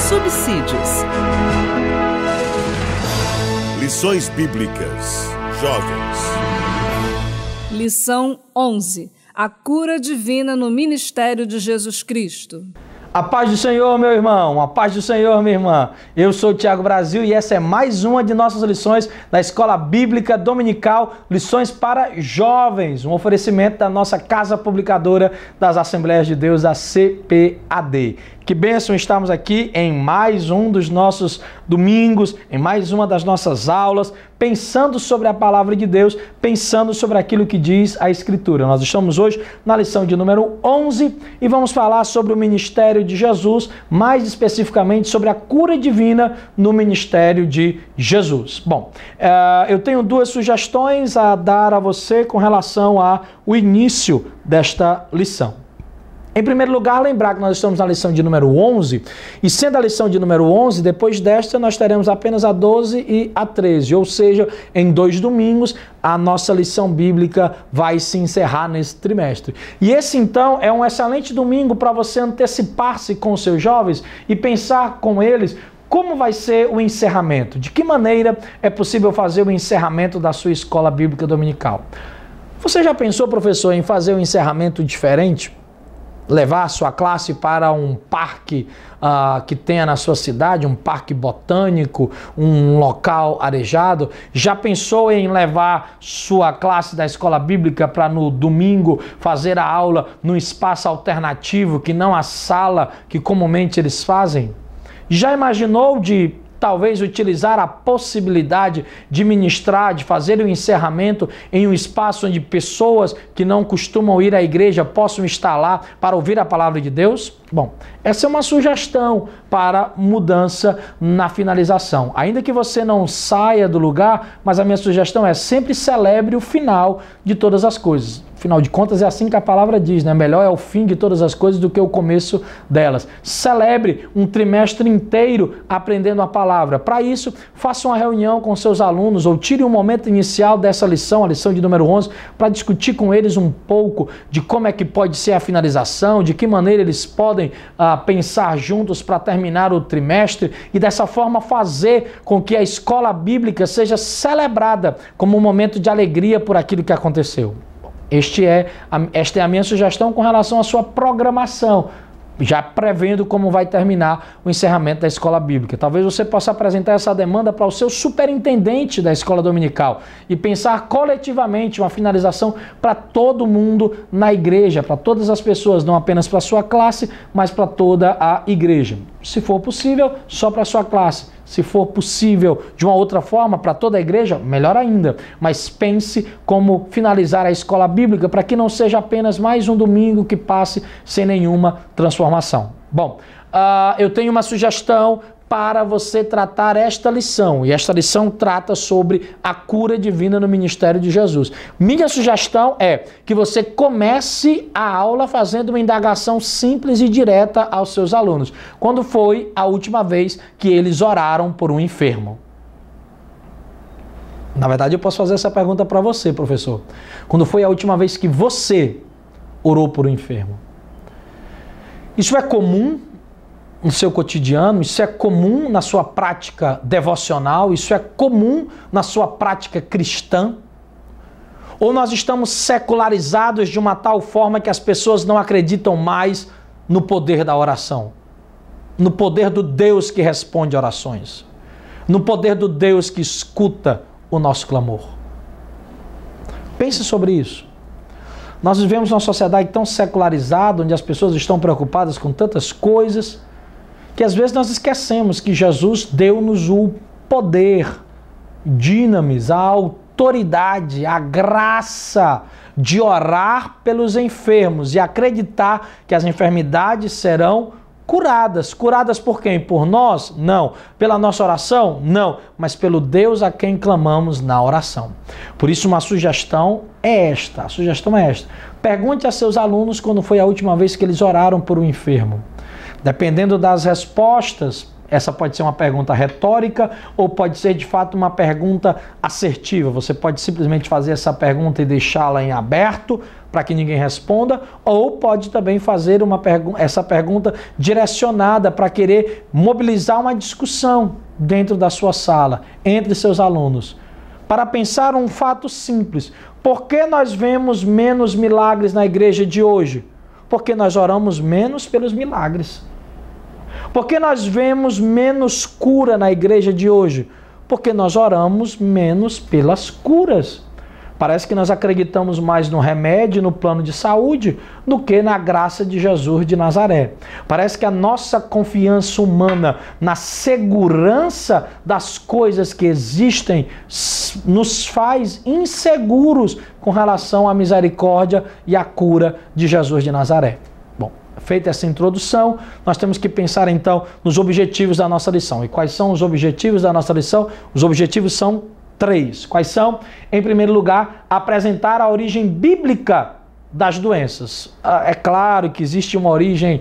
Subsídios. Lições Bíblicas. Jovens. Lição 11. A cura divina no ministério de Jesus Cristo. A paz do Senhor, meu irmão, a paz do Senhor, minha irmã. Eu sou o Tiago Brasil e essa é mais uma de nossas lições da Escola Bíblica Dominical, Lições para Jovens, um oferecimento da nossa Casa Publicadora das Assembleias de Deus, a CPAD. Que bênção estarmos aqui em mais um dos nossos domingos, em mais uma das nossas aulas, pensando sobre a Palavra de Deus, pensando sobre aquilo que diz a Escritura. Nós estamos hoje na lição de número 11 e vamos falar sobre o ministério de Jesus, mais especificamente sobre a cura divina no ministério de Jesus. Bom, eu tenho duas sugestões a dar a você com relação ao início desta lição. Em primeiro lugar, lembrar que nós estamos na lição de número 11, e sendo a lição de número 11, depois desta nós teremos apenas a 12 e a 13, ou seja, em 2 domingos a nossa lição bíblica vai se encerrar nesse trimestre. E esse então é um excelente domingo para você antecipar-se com os seus jovens e pensar com eles como vai ser o encerramento, de que maneira é possível fazer o encerramento da sua escola bíblica dominical. Você já pensou, professor, em fazer um encerramento diferente? Levar a sua classe para um parque que tenha na sua cidade, um parque botânico, um local arejado? Já pensou em levar sua classe da escola bíblica para no domingo fazer a aula num espaço alternativo que não a sala que comumente eles fazem? Já imaginou de talvez utilizar a possibilidade de ministrar, de fazer o encerramento em um espaço onde pessoas que não costumam ir à igreja possam estar lá para ouvir a palavra de Deus? Bom, essa é uma sugestão para mudança na finalização. Ainda que você não saia do lugar, mas a minha sugestão é sempre celebre o final de todas as coisas. Afinal de contas, é assim que a palavra diz, né? Melhor é o fim de todas as coisas do que o começo delas. Celebre um trimestre inteiro aprendendo a palavra. Para isso, faça uma reunião com seus alunos ou tire um momento inicial dessa lição, a lição de número 11, para discutir com eles um pouco de como é que pode ser a finalização, de que maneira eles podem pensar juntos para terminar o trimestre e dessa forma fazer com que a escola bíblica seja celebrada como um momento de alegria por aquilo que aconteceu. Esta é a minha sugestão com relação à sua programação, já prevendo como vai terminar o encerramento da escola bíblica. Talvez você possa apresentar essa demanda para o seu superintendente da escola dominical e pensar coletivamente uma finalização para todo mundo na igreja, para todas as pessoas, não apenas para a sua classe, mas para toda a igreja. Se for possível, só para a sua classe. Se for possível de uma outra forma para toda a igreja, melhor ainda. Mas pense como finalizar a escola bíblica para que não seja apenas mais um domingo que passe sem nenhuma transformação. Bom, eu tenho uma sugestão para você tratar esta lição, e esta lição trata sobre a cura divina no ministério de Jesus. Minha sugestão é que você comece a aula fazendo uma indagação simples e direta aos seus alunos. Quando foi a última vez que eles oraram por um enfermo? Na verdade, eu posso fazer essa pergunta para você, professor. Quando foi a última vez que você orou por um enfermo? Isso é comum no seu cotidiano? Isso é comum na sua prática devocional? Isso é comum na sua prática cristã? Ou nós estamos secularizados de uma tal forma que as pessoas não acreditam mais no poder da oração? No poder do Deus que responde orações? No poder do Deus que escuta o nosso clamor? Pense sobre isso. Nós vivemos numa sociedade tão secularizada, onde as pessoas estão preocupadas com tantas coisas, que às vezes nós esquecemos que Jesus deu-nos o poder, dinamis, a autoridade, a graça de orar pelos enfermos e acreditar que as enfermidades serão curadas. Curadas por quem? Por nós? Não. Pela nossa oração? Não. Mas pelo Deus a quem clamamos na oração. Por isso uma sugestão é esta. A sugestão é esta. Pergunte a seus alunos quando foi a última vez que eles oraram por um enfermo. Dependendo das respostas, essa pode ser uma pergunta retórica ou pode ser de fato uma pergunta assertiva. Você pode simplesmente fazer essa pergunta e deixá-la em aberto para que ninguém responda, ou pode também fazer essa pergunta direcionada para querer mobilizar uma discussão dentro da sua sala, entre seus alunos, para pensar um fato simples. Por que nós vemos menos milagres na igreja de hoje? Porque nós oramos menos pelos milagres. Por que nós vemos menos cura na igreja de hoje? Porque nós oramos menos pelas curas. Parece que nós acreditamos mais no remédio, no plano de saúde, do que na graça de Jesus de Nazaré. Parece que a nossa confiança humana na segurança das coisas que existem nos faz inseguros com relação à misericórdia e à cura de Jesus de Nazaré. Bom, feita essa introdução, nós temos que pensar então nos objetivos da nossa lição. E quais são os objetivos da nossa lição? Os objetivos são 3. Quais são? Em primeiro lugar, apresentar a origem bíblica das doenças. É claro que existe uma origem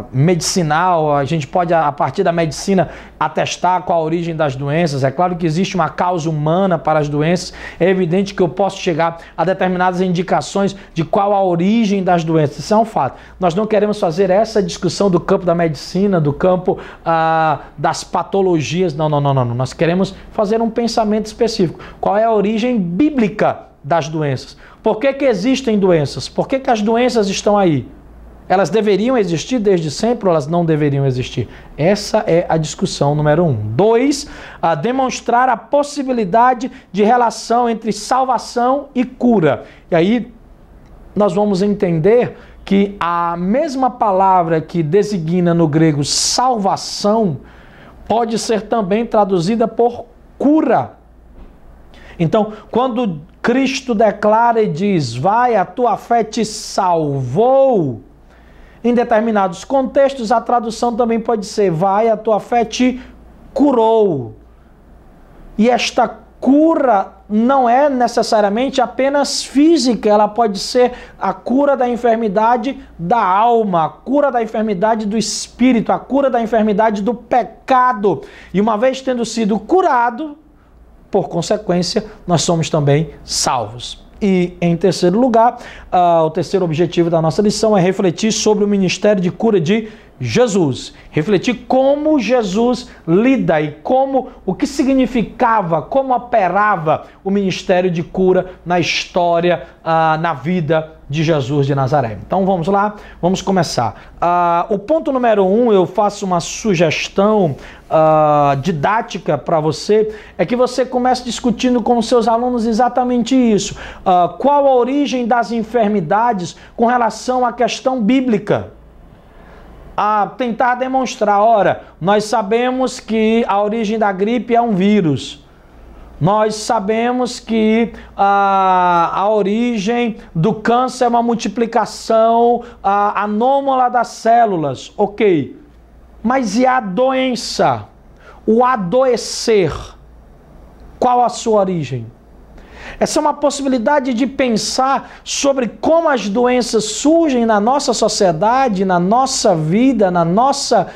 medicinal, a gente pode, a partir da medicina, atestar qual a origem das doenças. É claro que existe uma causa humana para as doenças. É evidente que eu posso chegar a determinadas indicações de qual a origem das doenças. Isso é um fato. Nós não queremos fazer essa discussão do campo da medicina, do campo das patologias. Não. Nós queremos fazer um pensamento específico. Qual é a origem bíblica das doenças? Por que existem doenças? Por que as doenças estão aí? Elas deveriam existir desde sempre ou elas não deveriam existir? Essa é a discussão número 1. 2, demonstrar a possibilidade de relação entre salvação e cura. E aí nós vamos entender que a mesma palavra que designa no grego salvação pode ser também traduzida por cura. Então, quando Cristo declara e diz, vai, a tua fé te salvou, em determinados contextos a tradução também pode ser, vai, a tua fé te curou. E esta cura não é necessariamente apenas física, ela pode ser a cura da enfermidade da alma, a cura da enfermidade do espírito, a cura da enfermidade do pecado. E uma vez tendo sido curado, por consequência, nós somos também salvos. E, em terceiro lugar, o terceiro objetivo da nossa lição é refletir sobre o ministério de cura de Jesus. Refletir como Jesus lida e o que significava, como operava o ministério de cura na história, na vida de Jesus de Nazaré. Então vamos lá, vamos começar. O ponto número 1, eu faço uma sugestão didática para você, é que você comece discutindo com os seus alunos exatamente isso. Qual a origem das enfermidades com relação à questão bíblica? A tentar demonstrar, ora, nós sabemos que a origem da gripe é um vírus. Nós sabemos que a origem do câncer é uma multiplicação anômala das células. Ok. Mas e a doença? O adoecer? Qual a sua origem? Essa é uma possibilidade de pensar sobre como as doenças surgem na nossa sociedade, na nossa vida, na nossa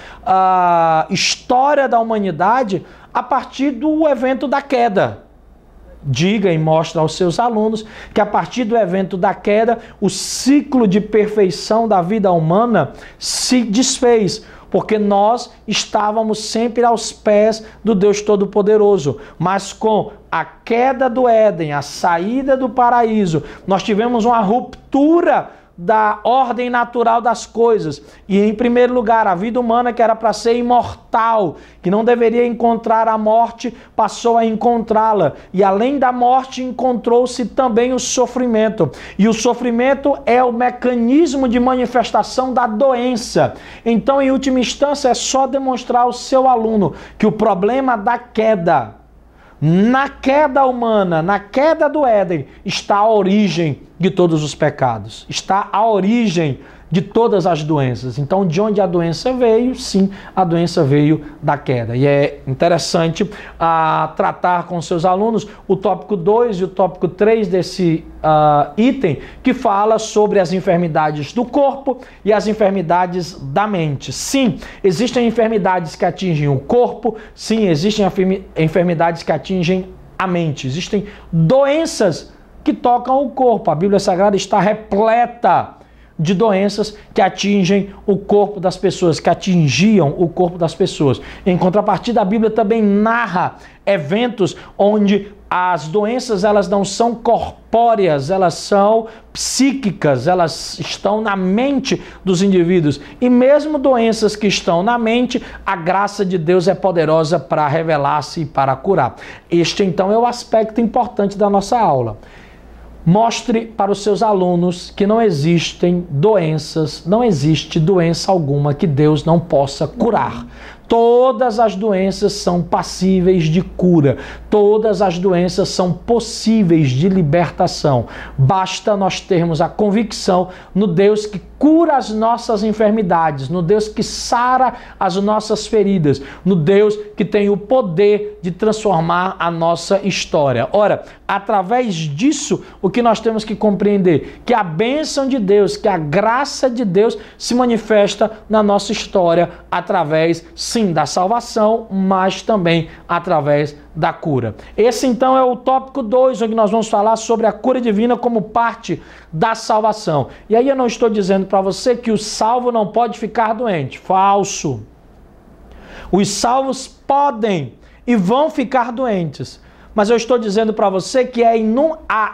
história da humanidade, a partir do evento da queda. Diga e mostre aos seus alunos que a partir do evento da queda, o ciclo de perfeição da vida humana se desfez, porque nós estávamos sempre aos pés do Deus Todo-Poderoso. Mas com a queda do Éden, a saída do paraíso, nós tivemos uma ruptura da ordem natural das coisas. E, em primeiro lugar, a vida humana, que era para ser imortal, que não deveria encontrar a morte, passou a encontrá-la. E, além da morte, encontrou-se também o sofrimento. E o sofrimento é o mecanismo de manifestação da doença. Então, em última instância, é só demonstrar ao seu aluno que o problema da queda, na queda humana, na queda do Éden, está a origem de todos os pecados. Está a origem de todas as doenças. Então, de onde a doença veio? Sim, a doença veio da queda. E é interessante tratar com seus alunos o tópico 2 e o tópico 3 desse item, que fala sobre as enfermidades do corpo e as enfermidades da mente. Sim, existem enfermidades que atingem o corpo, sim, existem enfermidades que atingem a mente. Existem doenças que tocam o corpo. A Bíblia Sagrada está repleta de doenças que atingem o corpo das pessoas, que atingiam o corpo das pessoas. Em contrapartida, a Bíblia também narra eventos onde as doenças elas não são corpóreas, elas são psíquicas, elas estão na mente dos indivíduos. E mesmo doenças que estão na mente, a graça de Deus é poderosa para revelar-se e para curar. Este, então, é o aspecto importante da nossa aula. Mostre para os seus alunos que não existem doenças, não existe doença alguma que Deus não possa curar. Todas as doenças são passíveis de cura. Todas as doenças são possíveis de libertação. Basta nós termos a convicção no Deus que cura as nossas enfermidades, no Deus que sara as nossas feridas, no Deus que tem o poder de transformar a nossa história. Ora, através disso, o que nós temos que compreender? Que a bênção de Deus, que a graça de Deus se manifesta na nossa história através, sim, da salvação, mas também através da cura. Esse, então, é o tópico 2, onde nós vamos falar sobre a cura divina como parte da salvação. E aí eu não estou dizendo para você que o salvo não pode ficar doente. Falso. Os salvos podem e vão ficar doentes. Mas eu estou dizendo para você que há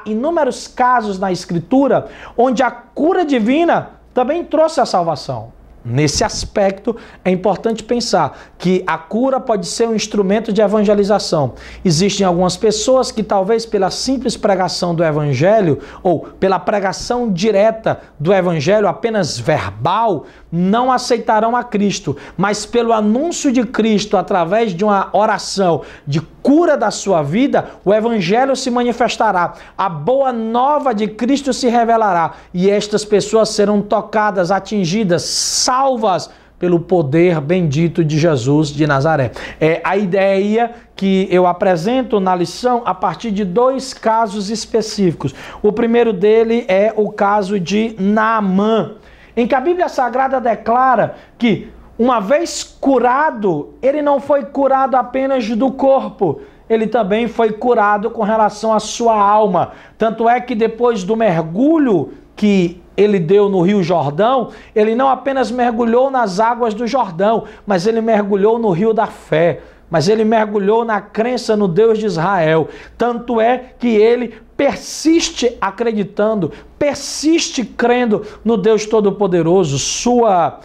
inúmeros casos na Escritura onde a cura divina também trouxe a salvação. Nesse aspecto, é importante pensar que a cura pode ser um instrumento de evangelização. Existem algumas pessoas que talvez pela simples pregação do Evangelho ou pela pregação direta do Evangelho, apenas verbal, não aceitarão a Cristo. Mas pelo anúncio de Cristo, através de uma oração de cura da sua vida, o Evangelho se manifestará. A boa nova de Cristo se revelará. E estas pessoas serão tocadas, atingidas, salvas pelo poder bendito de Jesus de Nazaré. É a ideia que eu apresento na lição a partir de 2 casos específicos. O primeiro dele é o caso de Naamã, em que a Bíblia Sagrada declara que, uma vez curado, ele não foi curado apenas do corpo, ele também foi curado com relação à sua alma. Tanto é que depois do mergulho que ele deu no Rio Jordão, ele não apenas mergulhou nas águas do Jordão, mas ele mergulhou no rio da fé, mas ele mergulhou na crença no Deus de Israel. Tanto é que ele persiste acreditando, persiste crendo no Deus Todo-Poderoso. Sua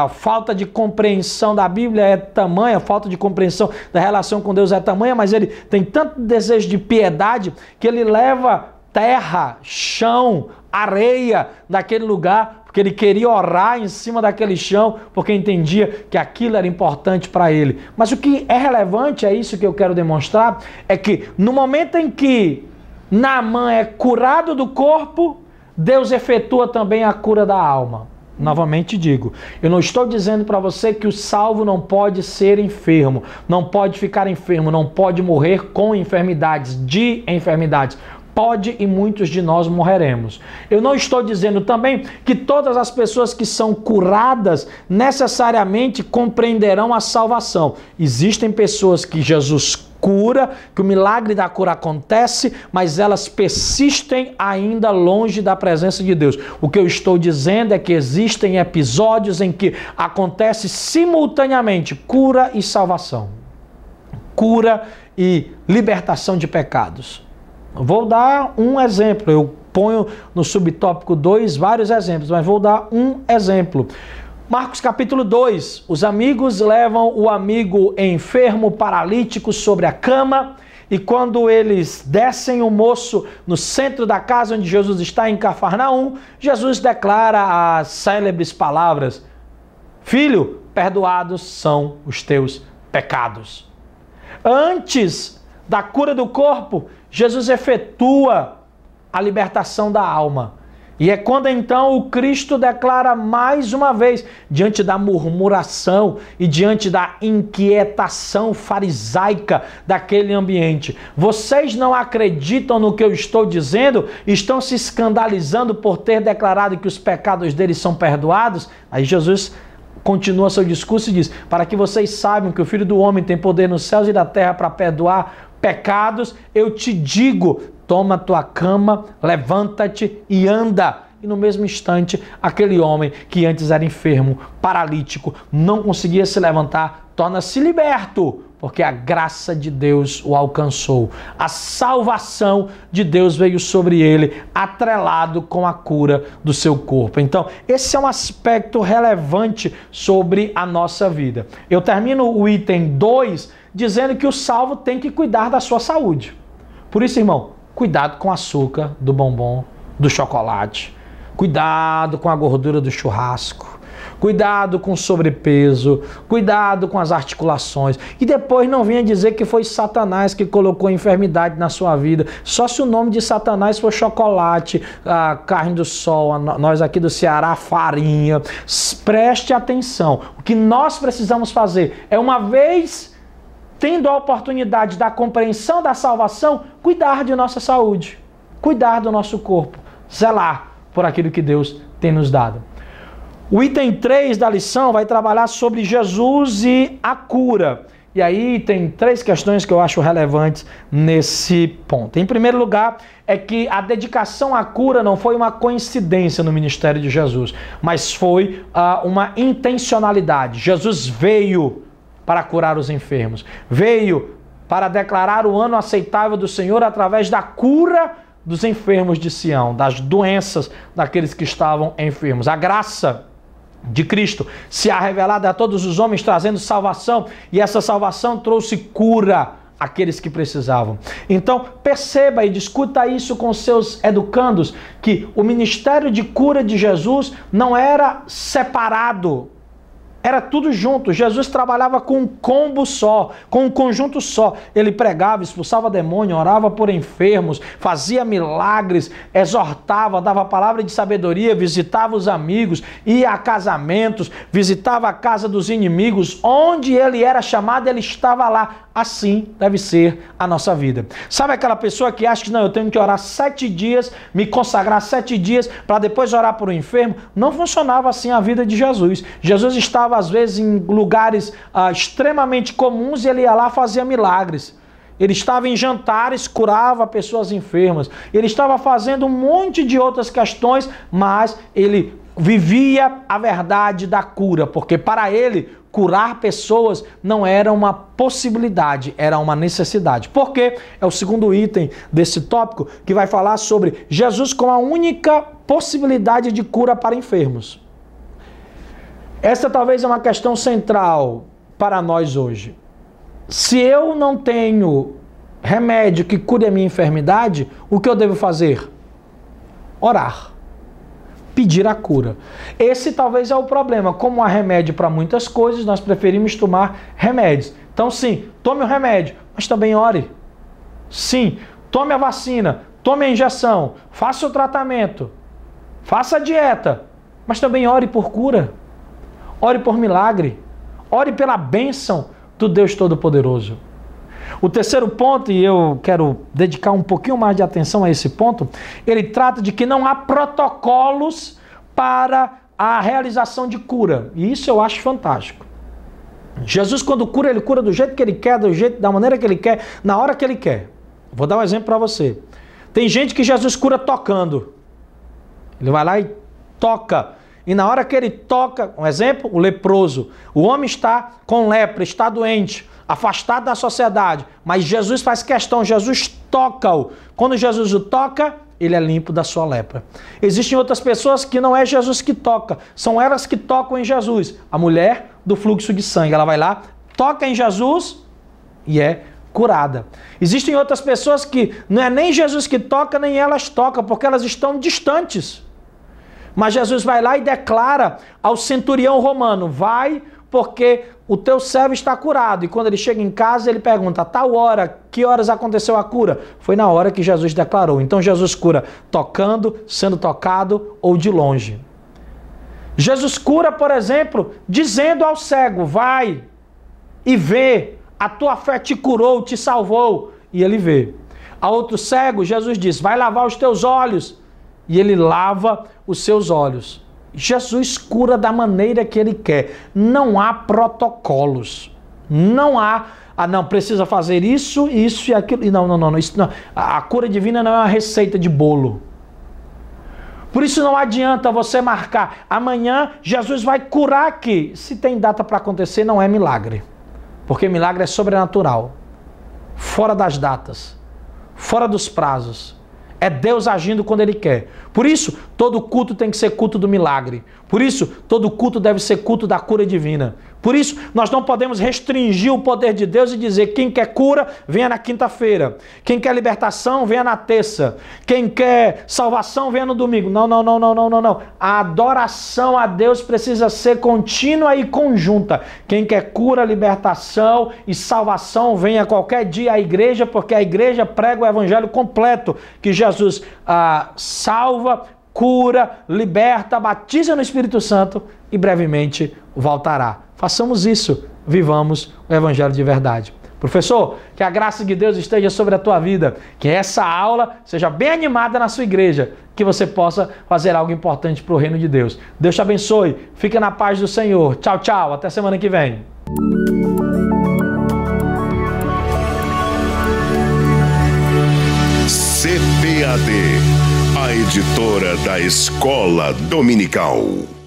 falta de compreensão da Bíblia é tamanha, a falta de compreensão da relação com Deus é tamanha, mas ele tem tanto desejo de piedade que ele leva terra, chão, areia daquele lugar, porque ele queria orar em cima daquele chão, porque entendia que aquilo era importante para ele. Mas o que é relevante, é isso que eu quero demonstrar, é que no momento em que Naamã é curado do corpo, Deus efetua também a cura da alma. Novamente digo, eu não estou dizendo para você que o salvo não pode ser enfermo, não pode ficar enfermo, não pode morrer com enfermidades, de enfermidades. Pode, e muitos de nós morreremos. Eu não estou dizendo também que todas as pessoas que são curadas necessariamente compreenderão a salvação. Existem pessoas que Jesus cura, que o milagre da cura acontece, mas elas persistem ainda longe da presença de Deus. O que eu estou dizendo é que existem episódios em que acontece simultaneamente cura e salvação. Cura e libertação de pecados. Vou dar um exemplo, eu ponho no subtópico 2 vários exemplos, mas vou dar um exemplo. Marcos capítulo 2, os amigos levam o amigo enfermo, paralítico, sobre a cama, e quando eles descem o moço no centro da casa onde Jesus está, em Cafarnaum, Jesus declara as célebres palavras: Filho, perdoados são os teus pecados. Antes da cura do corpo, Jesus efetua a libertação da alma. E é quando então o Cristo declara mais uma vez, diante da murmuração e diante da inquietação farisaica daquele ambiente: vocês não acreditam no que eu estou dizendo? Estão se escandalizando por ter declarado que os pecados deles são perdoados? Aí Jesus continua seu discurso e diz: para que vocês saibam que o Filho do Homem tem poder nos céus e na terra para perdoar pecados, eu te digo, toma tua cama, levanta-te e anda. E no mesmo instante, aquele homem que antes era enfermo, paralítico, não conseguia se levantar, torna-se liberto, porque a graça de Deus o alcançou. A salvação de Deus veio sobre ele, atrelado com a cura do seu corpo. Então, esse é um aspecto relevante sobre a nossa vida. Eu termino o item 2 dizendo que o salvo tem que cuidar da sua saúde. Por isso, irmão, cuidado com o açúcar do bombom, do chocolate. Cuidado com a gordura do churrasco. Cuidado com o sobrepeso. Cuidado com as articulações. E depois não venha dizer que foi Satanás que colocou a enfermidade na sua vida. Só se o nome de Satanás for chocolate, a carne do sol, nós aqui do Ceará, farinha. Preste atenção. O que nós precisamos fazer é, uma vez tendo a oportunidade da compreensão da salvação, cuidar de nossa saúde. Cuidar do nosso corpo. Zelar por aquilo que Deus tem nos dado. O item 3 da lição vai trabalhar sobre Jesus e a cura. E aí tem 3 questões que eu acho relevantes nesse ponto. Em primeiro lugar, é que a dedicação à cura não foi uma coincidência no ministério de Jesus, mas foi uma intencionalidade. Jesus veio para curar os enfermos. Veio para declarar o ano aceitável do Senhor através da cura dos enfermos de Sião, das doenças daqueles que estavam enfermos. A graça de Cristo se há revelado a todos os homens, trazendo salvação, e essa salvação trouxe cura àqueles que precisavam. Então, perceba e discuta isso com seus educandos, que o ministério de cura de Jesus não era separado, era tudo junto. Jesus trabalhava com um combo só, com um conjunto só. Ele pregava, expulsava demônio, orava por enfermos, fazia milagres, exortava, dava palavra de sabedoria, visitava os amigos, ia a casamentos, visitava a casa dos inimigos. Onde ele era chamado, ele estava lá. Assim deve ser a nossa vida. Sabe aquela pessoa que acha que não, eu tenho que orar 7 dias, me consagrar 7 dias para depois orar por um enfermo? Não funcionava assim a vida de Jesus. Jesus estava às vezes em lugares extremamente comuns e ele ia lá e fazia milagres. Ele estava em jantares, curava pessoas enfermas. Ele estava fazendo um monte de outras questões, mas ele vivia a verdade da cura, porque para ele curar pessoas não era uma possibilidade, era uma necessidade. Porque é o segundo item desse tópico que vai falar sobre Jesus com a única possibilidade de cura para enfermos. Essa talvez é uma questão central para nós hoje. Se eu não tenho remédio que cure a minha enfermidade, o que eu devo fazer? Orar. Pedir a cura. Esse talvez é o problema. Como há remédio para muitas coisas, nós preferimos tomar remédios. Então sim, tome o remédio, mas também ore. Sim, tome a vacina, tome a injeção, faça o tratamento, faça a dieta, mas também ore por cura. Ore por milagre. Ore pela bênção do Deus Todo-Poderoso. O terceiro ponto, e eu quero dedicar um pouquinho mais de atenção a esse ponto, ele trata de que não há protocolos para a realização de cura. E isso eu acho fantástico. Jesus, quando cura, ele cura do jeito que ele quer, da maneira que ele quer, na hora que ele quer. Vou dar um exemplo para você. Tem gente que Jesus cura tocando. Ele vai lá e toca. E na hora que ele toca, um exemplo, o leproso. O homem está com lepra, está doente, afastado da sociedade, mas Jesus faz questão, Jesus toca-o. Quando Jesus o toca, ele é limpo da sua lepra. Existem outras pessoas que não é Jesus que toca, são elas que tocam em Jesus. A mulher do fluxo de sangue, ela vai lá, toca em Jesus e é curada. Existem outras pessoas que não é nem Jesus que toca, nem elas tocam, porque elas estão distantes. Mas Jesus vai lá e declara ao centurião romano: vai, porque o teu servo está curado. E quando ele chega em casa, ele pergunta, tal hora, que horas aconteceu a cura? Foi na hora que Jesus declarou. Então Jesus cura tocando, sendo tocado ou de longe. Jesus cura, por exemplo, dizendo ao cego, vai e vê, a tua fé te curou, te salvou. E ele vê. A outro cego, Jesus diz, vai lavar os teus olhos. E ele lava os seus olhos. Jesus cura da maneira que ele quer. Não há protocolos. Não há, não, precisa fazer isso e aquilo. Não, isso não. A cura divina não é uma receita de bolo. Por isso não adianta você marcar. Amanhã Jesus vai curar aqui. Se tem data para acontecer, não é milagre. Porque milagre é sobrenatural. Fora das datas. Fora dos prazos. É Deus agindo quando Ele quer. Por isso, todo culto tem que ser culto do milagre. Por isso, todo culto deve ser culto da cura divina. Por isso, nós não podemos restringir o poder de Deus e dizer quem quer cura, venha na quinta-feira. Quem quer libertação, venha na terça. Quem quer salvação, venha no domingo. Não. A adoração a Deus precisa ser contínua e conjunta. Quem quer cura, libertação e salvação, venha qualquer dia à igreja, porque a igreja prega o evangelho completo, que Jesus salva, cura, liberta, batiza no Espírito Santo e brevemente voltará. Façamos isso, vivamos o Evangelho de verdade. Professor, que a graça de Deus esteja sobre a tua vida, que essa aula seja bem animada na sua igreja, que você possa fazer algo importante para o reino de Deus. Deus te abençoe, fica na paz do Senhor. Tchau, tchau, até semana que vem. CPAD, a editora da Escola Dominical.